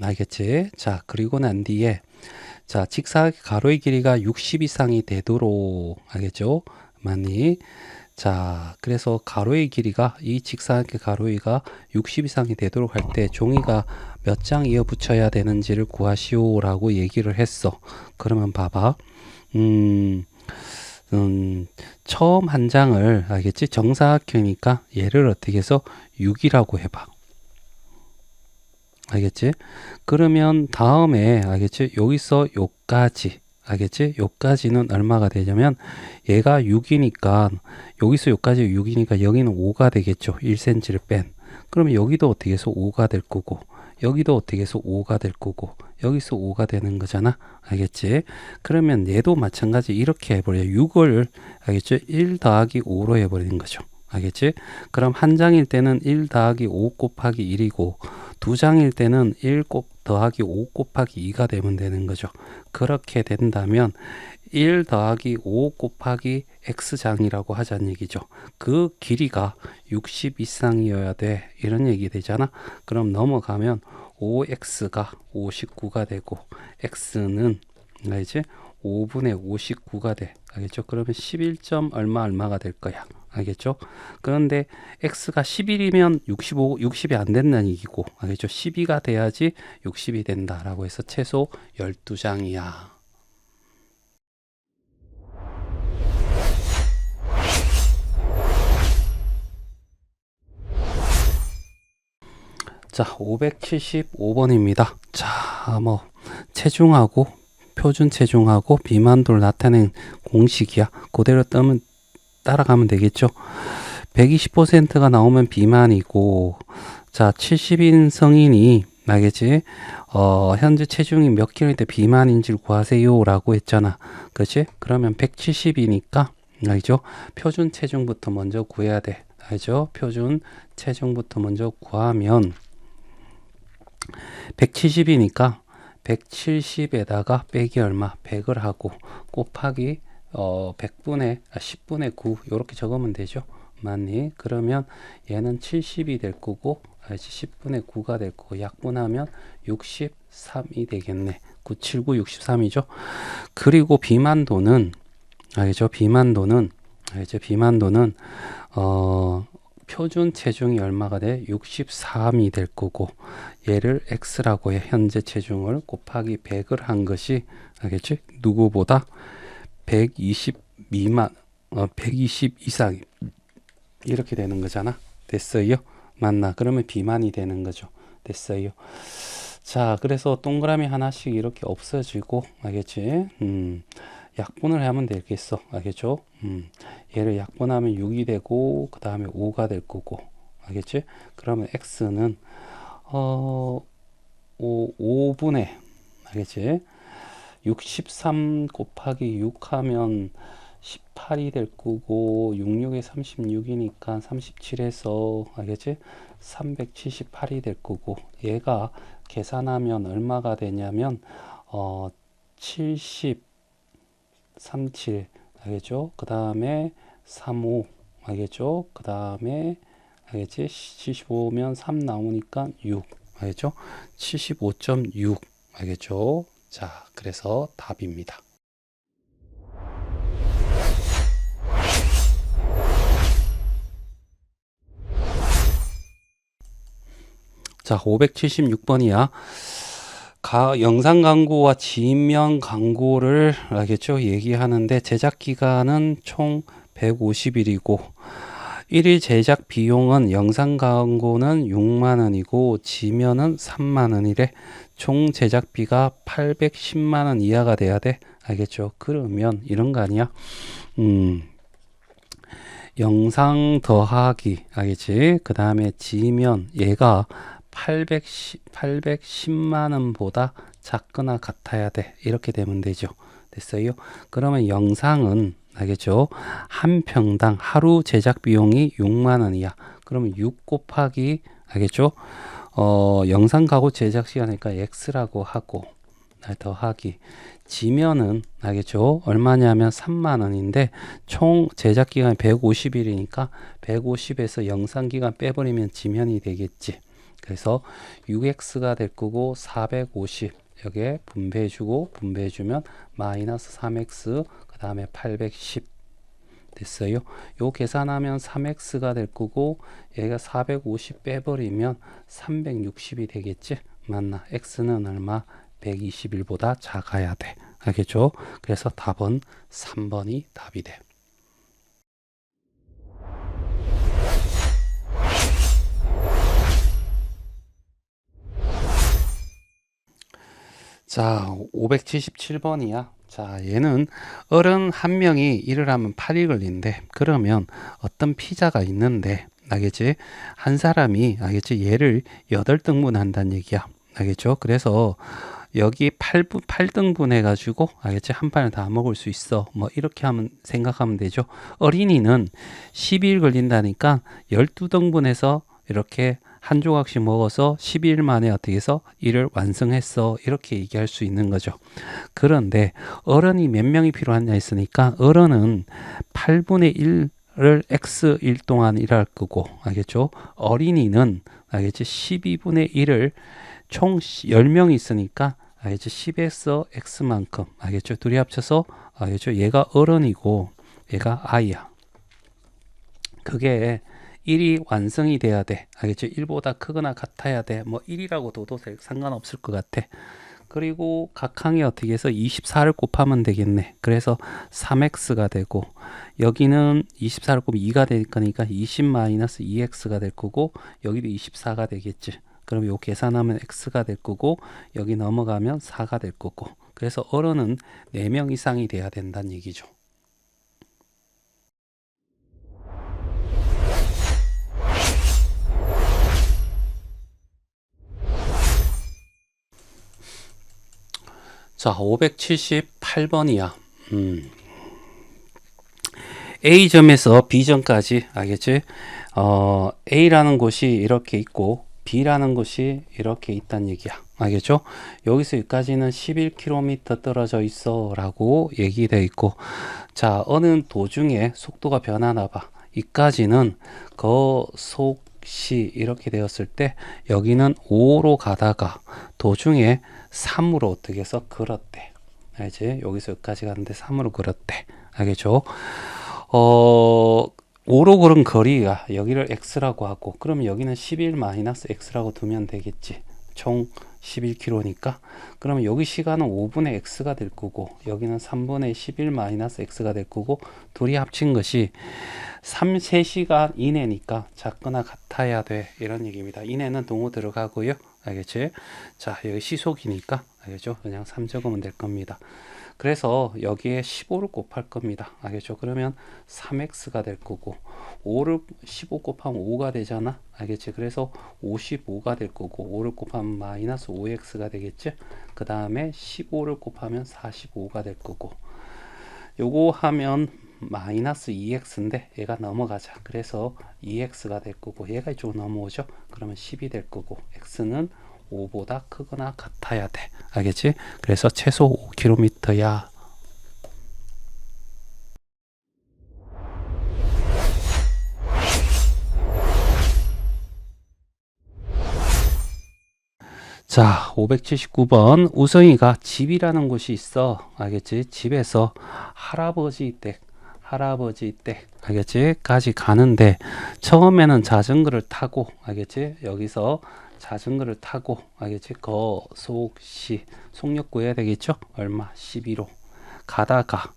알겠지? 자, 그리고 난 뒤에 자, 직사각의 가로의 길이가 60 이상이 되도록, 알겠죠? 많이. 자, 그래서 가로의 길이가, 이 직사각의 가로의가 60 이상이 되도록 할 때 종이가 몇 장 이어 붙여야 되는지를 구하시오라고 얘기를 했어. 그러면 봐봐. 처음 한 장을, 알겠지? 정사각형이니까 얘를 어떻게 해서 6이라고 해봐. 알겠지? 그러면 다음에, 알겠지? 여기서 요까지, 알겠지? 요까지는 얼마가 되냐면 얘가 6이니까 여기서 요까지 6이니까 여기는 5가 되겠죠. 1cm를 뺀. 그러면 여기도 어떻게 해서 5가 될 거고, 여기도 어떻게 해서 5가 될 거고, 여기서 5가 되는 거잖아. 알겠지? 그러면 얘도 마찬가지 이렇게 해버려. 6을, 알겠죠? 1 더하기 5로 해버리는 거죠. 알겠지? 그럼 한 장일 때는 1 더하기 5 곱하기 1이고 두 장일 때는 1 더하기 5 곱하기 2가 되면 되는 거죠. 그렇게 된다면 1 더하기 5 곱하기 x장이라고 하자는 얘기죠. 그 길이가 60 이상이어야 돼. 이런 얘기 되잖아. 그럼 넘어가면 5x가 59가 되고 x는 알겠지? 5분의 59가 돼. 알겠죠? 그러면 11점 얼마가 될 거야. 알겠죠? 그런데 x가 11이면 60이 안 된다는 얘기고, 알겠죠? 12가 돼야지 60이 된다라고 해서 최소 12장이야. 자, 575번입니다. 자, 뭐 체중하고 표준 체중하고 비만도를 나타낸 공식이야. 그대로 따라가면 되겠죠. 120%가 나오면 비만이고, 자, 70인 성인이, 알겠지? 현재 체중이 몇 킬로일 때 비만인지를 구하세요 라고 했잖아. 그치? 그러면 170이니까, 알죠? 표준 체중부터 먼저 구해야 돼. 알죠? 표준 체중부터 먼저 구하면, 170이니까, 170에다가 빼기 얼마? 100을 하고, 곱하기 10분의 9 이렇게 적으면 되죠. 맞니? 그러면 얘는 70이 될 거고 10분의 9가 될 거고 약분하면 63이 되겠네. 979 63이죠. 그리고 비만도는 알겠죠? 비만도는 표준 체중이 얼마가 돼? 63이 될 거고 얘를 x라고 해. 현재 체중을 곱하기 100을 한 것이 알겠지? 누구보다 120 미만, 120 이상 이렇게 되는 거잖아. 됐어요? 맞나? 그러면 비만이 되는 거죠. 됐어요? 자, 그래서 동그라미 하나씩 이렇게 없어지고, 알겠지? 약분을 하면 되겠어. 알겠죠? 얘를 약분하면 6이 되고, 그 다음에 5가 될 거고, 알겠지? 그러면 x는 5분의, 알겠지? 63 곱하기 6 하면 18이 될 거고 66에 36이니까 37에서 알겠지? 378이 될 거고 얘가 계산하면 얼마가 되냐면 70 37 알겠죠? 그 다음에 35 알겠죠? 그 다음에 알겠지? 75면 3 나오니까 6 알겠죠? 75.6 알겠죠? 자, 그래서 답입니다. 자, 576번이야. 영상 광고와 지면 광고를 알겠죠? 얘기하는데 제작 기간은 총 150일이고 1일 제작 비용은 영상 광고는 6만원이고 지면은 3만원이래. 총 제작비가 810만원 이하가 돼야 돼. 알겠죠? 그러면 이런 거 아니야? 영상 알겠지? 그 다음에 지면 얘가 810만원보다 작거나 같아야 돼. 이렇게 되면 되죠. 됐어요? 그러면 영상은 알겠죠? 한 평당 하루 제작 비용이 6만원이야. 그러면 6 곱하기 알겠죠? 영상 가구 제작 시간이니까 X라고 하고 더하기 지면은 알겠죠? 얼마냐면 3만원인데 총 제작 기간이 150일이니까 150에서 영상 기간 빼버리면 지면이 되겠지. 그래서 6x가 될 거고 450 여기에 분배해주고 분배해주면 마이너스 3x 그 다음에 810 됐어요. 요 계산하면 3x가 될 거고 얘가 450 빼버리면 360이 되겠지. 맞나? x는 얼마? 121보다 작아야 돼. 알겠죠? 그래서 답은 3번이 답이 돼. 자, 577번이야. 자, 얘는 어른 한 명이 일을 하면 8일 걸린대. 그러면 어떤 피자가 있는데, 알겠지? 한 사람이, 알겠지? 얘를 8등분 한다는 얘기야. 알겠죠? 그래서 여기 8등분 해가지고, 알겠지? 한 판을 다 먹을 수 있어. 뭐, 이렇게 하면, 생각하면 되죠. 어린이는 12일 걸린다니까 12등분 해서 이렇게 한 조각씩 먹어서 12일 만에 어떻게 해서 일을 완성했어. 이렇게 얘기할 수 있는 거죠. 그런데 어른이 몇 명이 필요하냐 했으니까 어른은 8분의 1을 X일 동안 일할 거고, 알겠죠? 어린이는, 알겠지? 12분의 1을 총 10명이 있으니까, 알겠죠? 10에서 X만큼, 알겠죠? 둘이 합쳐서, 알겠죠? 얘가 어른이고, 얘가 아이야. 그게 1이 완성이 돼야 돼. 알겠죠? 1보다 크거나 같아야 돼. 뭐 1이라고 둬도 상관없을 것 같아. 그리고 각 항에 어떻게 해서 24를 곱하면 되겠네. 그래서 3x가 되고 여기는 24를 곱하면 2가 될 거니까 20-2x가 될 거고 여기도 24가 되겠지. 그럼 요 계산하면 x가 될 거고 여기 넘어가면 4가 될 거고 그래서 어른은 4명 이상이 돼야 된다는 얘기죠. 자, 578번이야. A점에서 B점까지 알겠지? A라는 곳이 이렇게 있고 B라는 곳이 이렇게 있다는 얘기야. 알겠죠? 여기서 여기까지는 11km 떨어져 있어 라고 얘기되어 있고 자, 어느 도중에 속도가 변하나 봐. 이까지는 거속시 이렇게 되었을 때 여기는 5로 가다가 도중에 3으로 어떻게 해서 걸었대. 알지? 여기서 여기까지 가는데 3으로 걸었대. 알겠죠? 5로 걸은 거리가 여기를 x라고 하고 그러면 여기는 11-x라고 두면 되겠지. 총 11km니까 그러면 여기 시간은 5분의 x가 될 거고 여기는 3분의 11-x가 될 거고 둘이 합친 것이 3시간 이내니까 작거나 같아야 돼 이런 얘기입니다. 이내는 동호 들어가고요. 알겠지? 자, 여기 시속이니까 알겠죠? 그냥 3 적으면 될 겁니다. 그래서 여기에 15를 곱할 겁니다. 알겠죠? 그러면 3x가 될 거고 5를 15 곱하면 5가 되잖아. 알겠지? 그래서 55가 될 거고 5를 곱하면 마이너스 5x가 되겠지? 그 다음에 15를 곱하면 45가 될 거고 요거 하면 마이너스 2x인데 얘가 넘어가자. 그래서 2x가 될 거고 얘가 이쪽으로 넘어오죠. 그러면 10이 될 거고 x는 5보다 크거나 같아야 돼. 알겠지? 그래서 최소 5km야. 자, 579번 우성이가 집이라는 곳이 있어. 알겠지? 집에서 할아버지 댁 알겠지? 까지 가는데 처음에는 자전거를 타고 알겠지? 여기서 자전거를 타고 알겠지? 거속시 속력 구해야 되겠죠? 얼마? 12로 가다가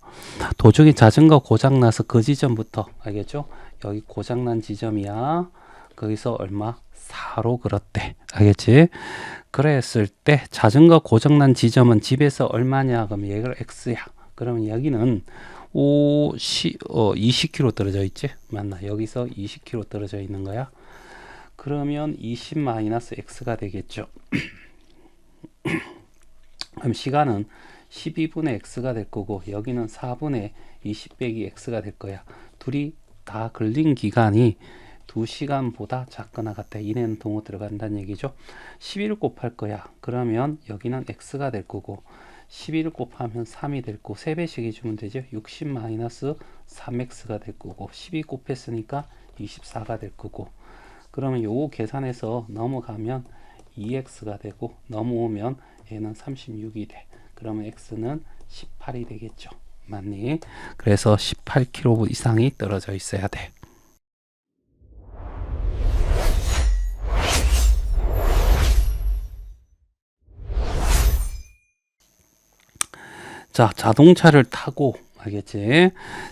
도중에 자전거 고장나서 그 지점부터 알겠죠? 여기 고장난 지점이야. 거기서 얼마? 4로 걸었대. 알겠지? 그랬을 때 자전거 고장난 지점은 집에서 얼마냐? 그럼 얘가 x야. 그러면 여기는 20km 떨어져 있지? 맞나? 여기서 20km 떨어져 있는 거야. 그러면 20 마이너스 x가 되겠죠. 그럼 시간은 12분의 x가 될 거고 여기는 4분의 20 빼기 x가 될 거야. 둘이 다 걸린 기간이 2시간보다 작거나 같다. 이내는 동호 들어간다는 얘기죠. 11을 곱할 거야. 그러면 여기는 x가 될 거고 11을 곱하면 3이 될 거고 3배씩 해주면 되죠. 60 마이너스 3x가 될 거고 12 곱했으니까 24가 될 거고 그러면 요거 계산해서 넘어가면 2x가 되고 넘어오면 얘는 36이 돼. 그러면 x는 18이 되겠죠. 맞니? 그래서 18km 이상이 떨어져 있어야 돼. 자, 자동차를 타고 알겠지?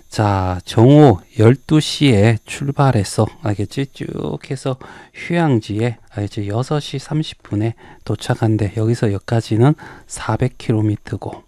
자, 정오 12시에 출발해서 알겠지? 쭉 해서 휴양지에 알겠지? 6시 30분에 도착한대. 여기서 여기까지는 400km고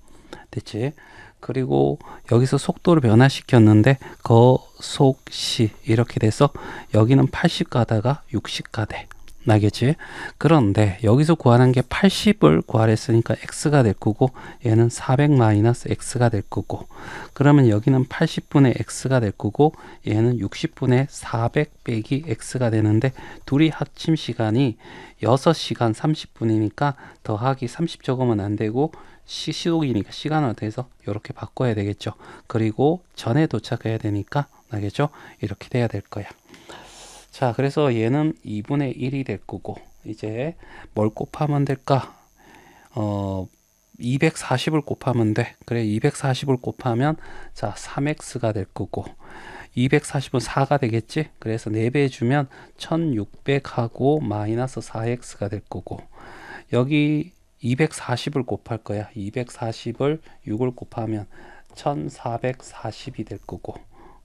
됐지? 그리고 여기서 속도를 변화시켰는데 거속시 이렇게 돼서 여기는 80 가다가 60 가대. 나겠지? 그런데 여기서 구하는 게 80을 구하랬으니까 x가 될 거고 얘는 400 마이너스 x가 될 거고 그러면 여기는 80분의 x가 될 거고 얘는 60분의 400 빼기 x가 되는데 둘이 합침 시간이 6시간 30분이니까 더하기 30 적으면 안 되고 시속이니까 시간을 돼서 이렇게 바꿔야 되겠죠. 그리고 전에 도착해야 되니까 알겠죠? 이렇게 돼야 될 거야. 자, 그래서 얘는 2분의 1이 될 거고 이제 뭘 곱하면 될까? 240을 곱하면 돼. 그래, 240을 곱하면 자 3x가 될 거고 240은 4가 되겠지? 그래서 4배 해주면 1600하고 마이너스 4x가 될 거고 여기 240을 곱할 거야. 240을 6을 곱하면 1440이 될 거고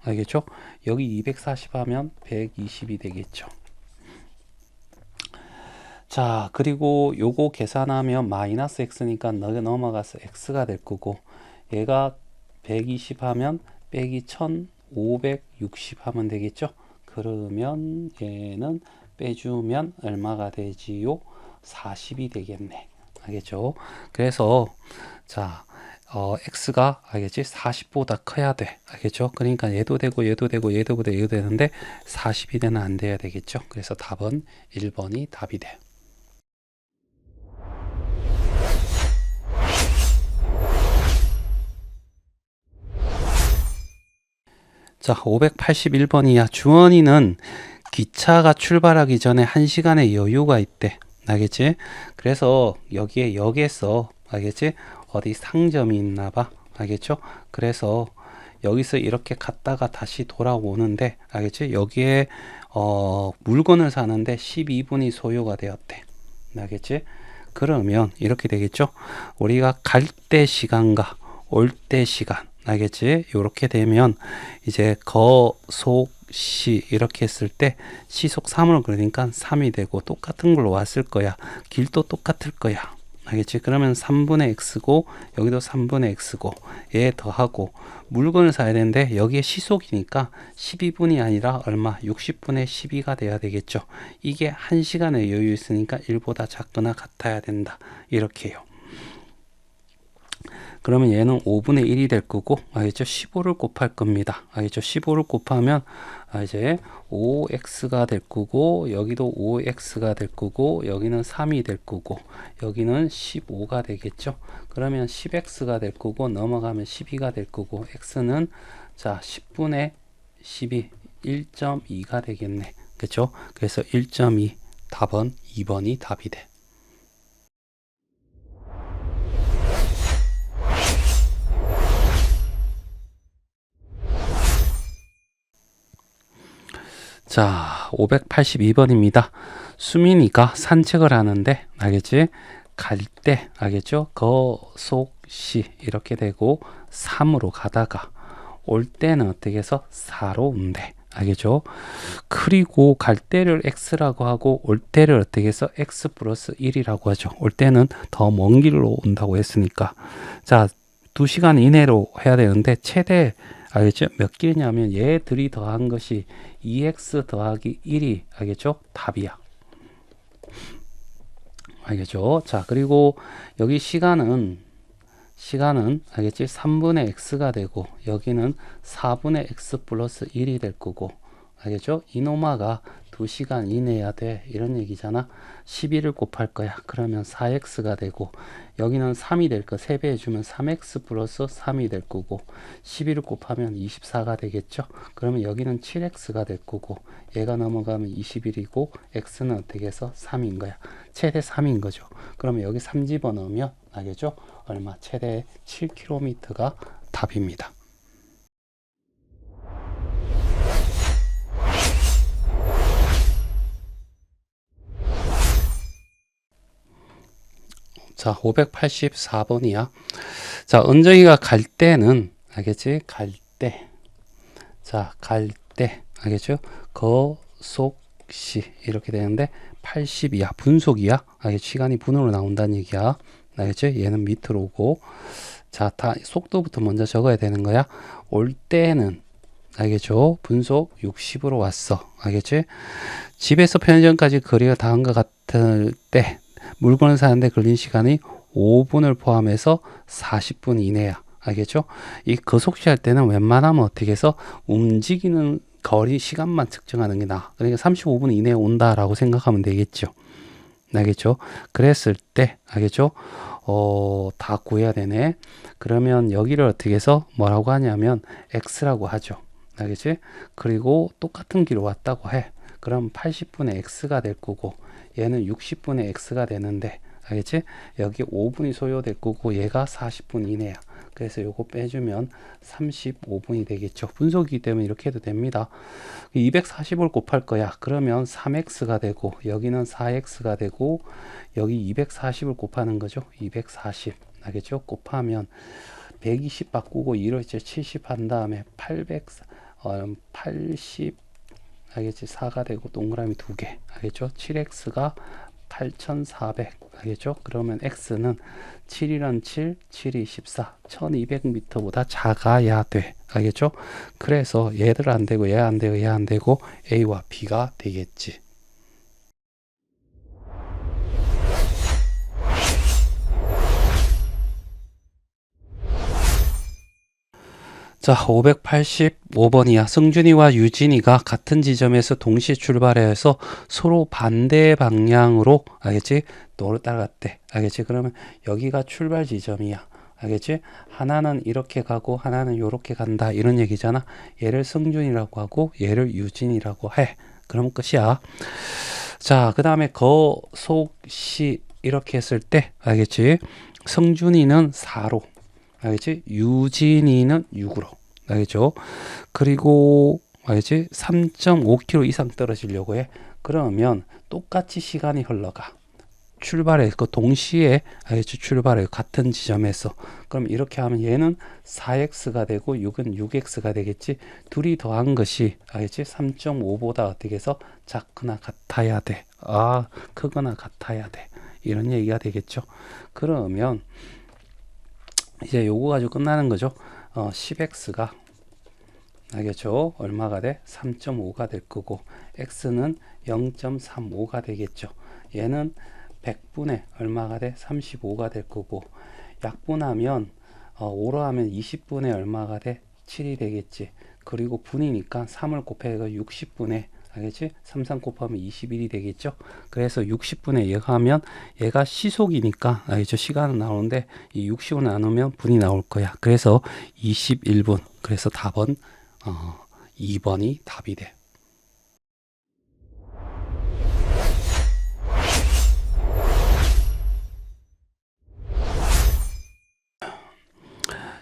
알겠죠? 여기 240 하면 120이 되겠죠. 자, 그리고 요거 계산하면 마이너스 x니까 넘어가서 x가 될 거고 얘가 120 하면 빼기 1560 하면 되겠죠. 그러면 얘는 빼주면 얼마가 되지요? 40이 되겠네. 알겠죠? 그래서 자 x가 알겠지? 40보다 커야 돼. 알겠죠? 그러니까 얘도 되고 얘도 되고 얘도 되고 얘도 되는데 40이 되는 안 돼야 되겠죠? 그래서 답은 1번이 답이 돼. 자, 581번이야. 주원이는 기차가 출발하기 전에 1시간의 여유가 있대. 알겠지? 그래서 여기에 역에서 알겠지? 어디 상점이 있나 봐. 알겠죠? 그래서 여기서 이렇게 갔다가 다시 돌아오는데 알겠지? 여기에 물건을 사는데 12분이 소요가 되었대. 알겠지? 그러면 이렇게 되겠죠? 우리가 갈 때 시간과 올 때 시간 알겠지? 이렇게 되면 이제 거속시 이렇게 했을 때 시속 3을 그러니까 3이 되고 똑같은 걸로 왔을 거야. 길도 똑같을 거야. 알겠지? 그러면 3분의 x고 여기도 3분의 x고 얘 더하고 물건을 사야 되는데 여기에 시속이니까 12분이 아니라 얼마? 60분의 12가 돼야 되겠죠. 이게 1시간의 여유 있으니까 1보다 작거나 같아야 된다. 이렇게요. 그러면 얘는 5분의 1이 될 거고 알겠죠? 15를 곱할 겁니다. 알겠죠? 15를 곱하면 이제 5x가 될 거고 여기도 5x가 될 거고 여기는 3이 될 거고 여기는 15가 되겠죠? 그러면 10x가 될 거고 넘어가면 12가 될 거고 x는 자 10분의 12 1.2가 되겠네. 그렇죠? 그래서 1.2 답은 2번이 답이 돼. 자, 582번입니다. 수민이가 산책을 하는데 알겠지? 갈 때 알겠죠? 거속시 이렇게 되고 3으로 가다가 올 때는 어떻게 해서 4로 온대. 알겠죠? 그리고 갈 때를 x라고 하고 올 때를 어떻게 해서 x 플러스 1이라고 하죠. 올 때는 더 먼 길로 온다고 했으니까. 자, 2시간 이내로 해야 되는데 최대 알겠죠? 몇 길이냐면 얘들이 더한 것이 2x 더하기 1이 알겠죠? 답이야. 알겠죠? 자, 그리고 여기 시간은 알겠지? 3분의 x가 되고 여기는 4분의 x 플러스 1이 될 거고 알겠죠? 이노마가 2시간 이내야 돼 이런 얘기잖아. 11을 곱할 거야. 그러면 4x가 되고 여기는 3이 될 거 3배 해주면 3x 플러스 3이 될 거고 11을 곱하면 24가 되겠죠. 그러면 여기는 7x가 될 거고 얘가 넘어가면 21이고 x는 어떻게 해서 3인 거야. 최대 3인 거죠. 그러면 여기 3 집어넣으면 알겠죠? 얼마? 최대 7km가 답입니다. 자, 584번이야. 자, 은정이가 갈 때는 알겠지? 갈 때. 자, 갈 때. 알겠죠? 거속시 이렇게 되는데 80이야. 분속이야. 알겠지? 시간이 분으로 나온다는 얘기야. 알겠죠? 얘는 밑으로 오고. 자, 다 속도부터 먼저 적어야 되는 거야. 올 때는 알겠죠? 분속 60으로 왔어. 알겠지? 집에서 편의점까지 거리가 닿은 것 같을 때 물건을 사는데 걸린 시간이 5분을 포함해서 40분 이내야. 알겠죠? 이 거속시 할 때는 웬만하면 어떻게 해서 움직이는 거리 시간만 측정하는 게 나아. 그러니까 35분 이내에 온다라고 생각하면 되겠죠. 알겠죠? 그랬을 때 알겠죠? 다 구해야 되네. 그러면 여기를 어떻게 해서 뭐라고 하냐면 x라고 하죠. 알겠지? 그리고 똑같은 길을 왔다고 해. 그럼 80분의 x가 될 거고 얘는 60분의 x가 되는데 알겠지? 여기 5분이 소요될 거고 얘가 40분 이내야. 그래서 요거 빼주면 35분이 되겠죠. 분속이기 때문에 이렇게 해도 됩니다. 240을 곱할 거야. 그러면 3x가 되고 여기는 4x가 되고 여기 240을 곱하는 거죠. 240 알겠죠? 곱하면 120 바꾸고 1을 이제 70 한 다음에 80 알겠지? 4가 되고 동그라미 2개 알겠죠? 7x가 8400 알겠죠? 그러면 x는 7이란 7, 7이 14 1200m보다 작아야 돼. 알겠죠? 그래서 얘들 안 되고 얘 안 되고 얘 안 되고 A와 B가 되겠지. 자, 585번이야. 승준이와 유진이가 같은 지점에서 동시에 출발해서 서로 반대 방향으로 알겠지? 너를 따라갔대. 알겠지? 그러면 여기가 출발 지점이야. 알겠지? 하나는 이렇게 가고 하나는 이렇게 간다. 이런 얘기잖아. 얘를 승준이라고 하고 얘를 유진이라고 해. 그럼 끝이야. 자, 그 다음에 거속시 이렇게 했을 때 알겠지? 승준이는 4로 알겠지? 유진이는 6으로. 알겠죠? 그리고 알겠지? 3.5km 이상 떨어지려고 해. 그러면 똑같이 시간이 흘러가. 출발했고 동시에 알겠지? 출발해 같은 지점에서. 그럼 이렇게 하면 얘는 4x가 되고 6은 6x가 되겠지. 둘이 더한 것이 알겠지? 3.5보다 어떻게 해서 작거나 같아야 돼. 아, 크거나 같아야 돼. 이런 얘기가 되겠죠. 그러면 이제 요거 가지고 끝나는 거죠. 10x가 알겠죠? 얼마가 돼? 3.5가 될 거고 x는 0.35가 되겠죠. 얘는 100분의 얼마가 돼? 35가 될 거고 약분하면 5로 하면 20분의 얼마가 돼? 7이 되겠지. 그리고 분이니까 3을 곱해서 60분의 알겠지? 33 곱하면 21이 되겠죠? 그래서 60분의 얘가 하면 얘가 시속이니까 알겠죠? 시간은 나오는데 이 60을 나누면 분이 나올 거야. 그래서 21분. 그래서 답은 2번이 답이 돼.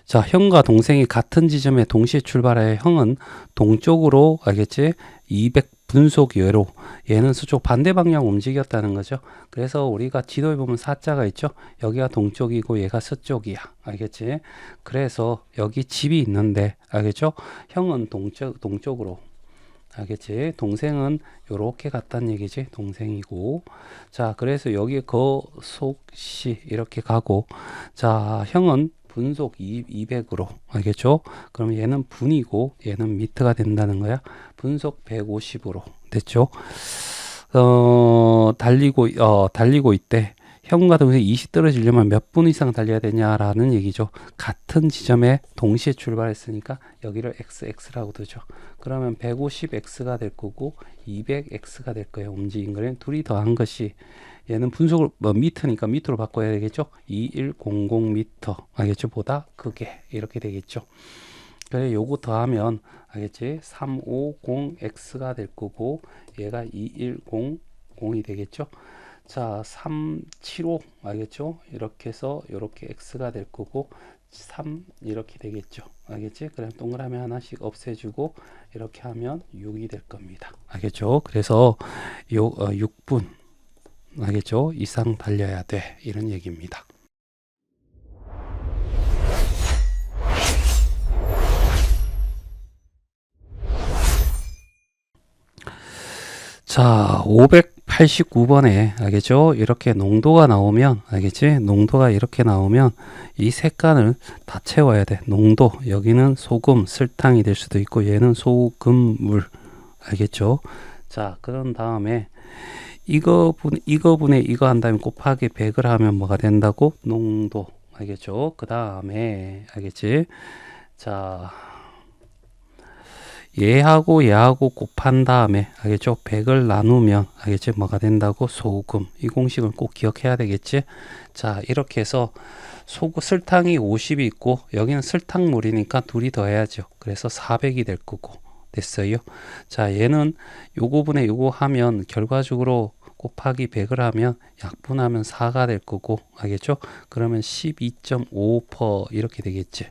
자, 형과 동생이 같은 지점에 동시에 출발해 형은 동쪽으로 알겠지? 분속 예로 얘는 서쪽 반대 방향 움직였다는 거죠. 그래서 우리가 지도에 보면 사자가 있죠. 여기가 동쪽이고 얘가 서쪽이야. 알겠지? 그래서 여기 집이 있는데 알겠죠? 형은 동쪽으로 알겠지? 동생은 요렇게 갔다는 얘기지. 동생이고. 자, 그래서 여기 거속시 이렇게 가고, 자, 형은 분속 200으로 알겠죠? 그럼 얘는 분이고 얘는 미터가 된다는 거야. 분속 150으로 됐죠? 달리고 있대. 형과 동생이 20 떨어지려면 몇 분 이상 달려야 되냐라는 얘기죠. 같은 지점에 동시에 출발했으니까 여기를 x라고 두죠. 그러면 150x가 될 거고 200x가 될 거예요. 움직인 거는 둘이 더한 것이 얘는 분속을 미터니까 미터로 바꿔야 되겠죠. 2100m 알겠죠? 보다 크게 이렇게 되겠죠. 그래 요거 더하면 알겠지? 350x가 될 거고 얘가 2100이 되겠죠. 자, 375 알겠죠? 이렇게 해서 이렇게 x가 될 거고 3 이렇게 되겠죠. 알겠지? 그럼 동그라미 하나씩 없애주고 이렇게 하면 6이 될 겁니다. 알겠죠? 그래서 요 6분 알겠죠? 이상 달려야 돼. 이런 얘기입니다. 자, 589번에 알겠죠? 이렇게 농도가 나오면 알겠지? 농도가 이렇게 나오면 이 색깔을 다 채워야 돼. 농도 여기는 소금, 설탕이 될 수도 있고 얘는 소금물 알겠죠? 자, 그런 다음에 이거분에 이거 한 다음에 곱하기 100을 하면 뭐가 된다고? 농도 알겠죠? 그 다음에 알겠지? 자, 얘하고 곱한 다음에 알겠죠? 100을 나누면 알겠지? 뭐가 된다고? 소금. 이 공식을 꼭 기억해야 되겠지? 자, 이렇게 해서 설탕이 50이 있고 여기는 설탕물이니까 둘이 더해야죠. 그래서 400이 될 거고 됐어요. 자, 얘는 요거분에 요거 하면 결과적으로 곱하기 100을 하면 약분하면 4가 될 거고 알겠죠? 그러면 12.5% 이렇게 되겠지.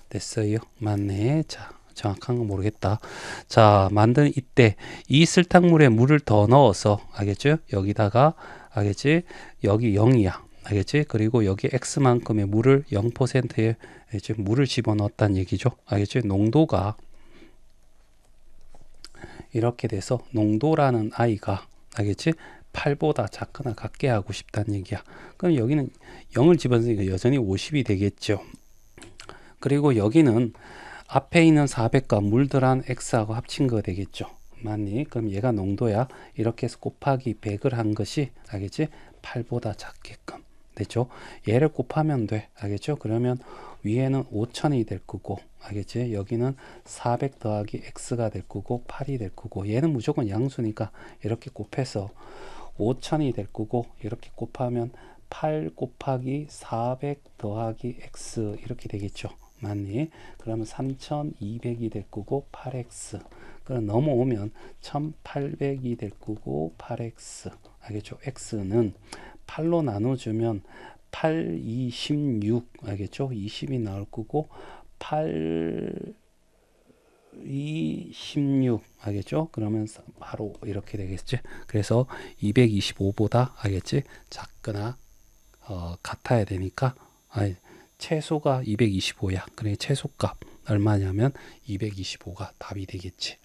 됐어요. 맞네. 자, 정확한 건 모르겠다. 자, 만드는 이때 이 설탕물에 물을 더 넣어서 알겠죠? 여기다가 알겠지? 여기 0이야. 알겠지? 그리고 여기 x만큼의 물을 0%에 물을 집어넣었다는 얘기죠. 알겠지? 농도가 이렇게 돼서 농도라는 i가 알겠지? 8보다 작거나 같게 하고 싶다는 얘기야. 그럼 여기는 0을 집어넣으니까 여전히 50이 되겠죠. 그리고 여기는 앞에 있는 400과 물들한 x하고 합친 거 되겠죠. 맞니? 그럼 얘가 농도야. 이렇게 해서 곱하기 100을 한 것이 알겠지? 8보다 작게끔 됐죠. 얘를 곱하면 돼. 알겠죠? 그러면 위에는 5000이 될 거고 알겠지? 여기는 400 더하기 x가 될 거고 8이 될 거고 얘는 무조건 양수니까 이렇게 곱해서 5000이 될 거고 이렇게 곱하면 8 곱하기 400 더하기 x 이렇게 되겠죠. 맞니? 그러면 3200이 될 거고 8x. 그럼 넘어오면 1800이 될 거고 8x. 알겠죠? x는 8로 나눠주면 8, 2, 16. 알겠죠? 20이 나올 거고 8, 2, 16. 알겠죠? 그러면 바로 이렇게 되겠지? 그래서 225보다 알겠지? 작거나 같아야 되니까 최소가 225야. 그래 최소값 얼마냐면 225가 답이 되겠지.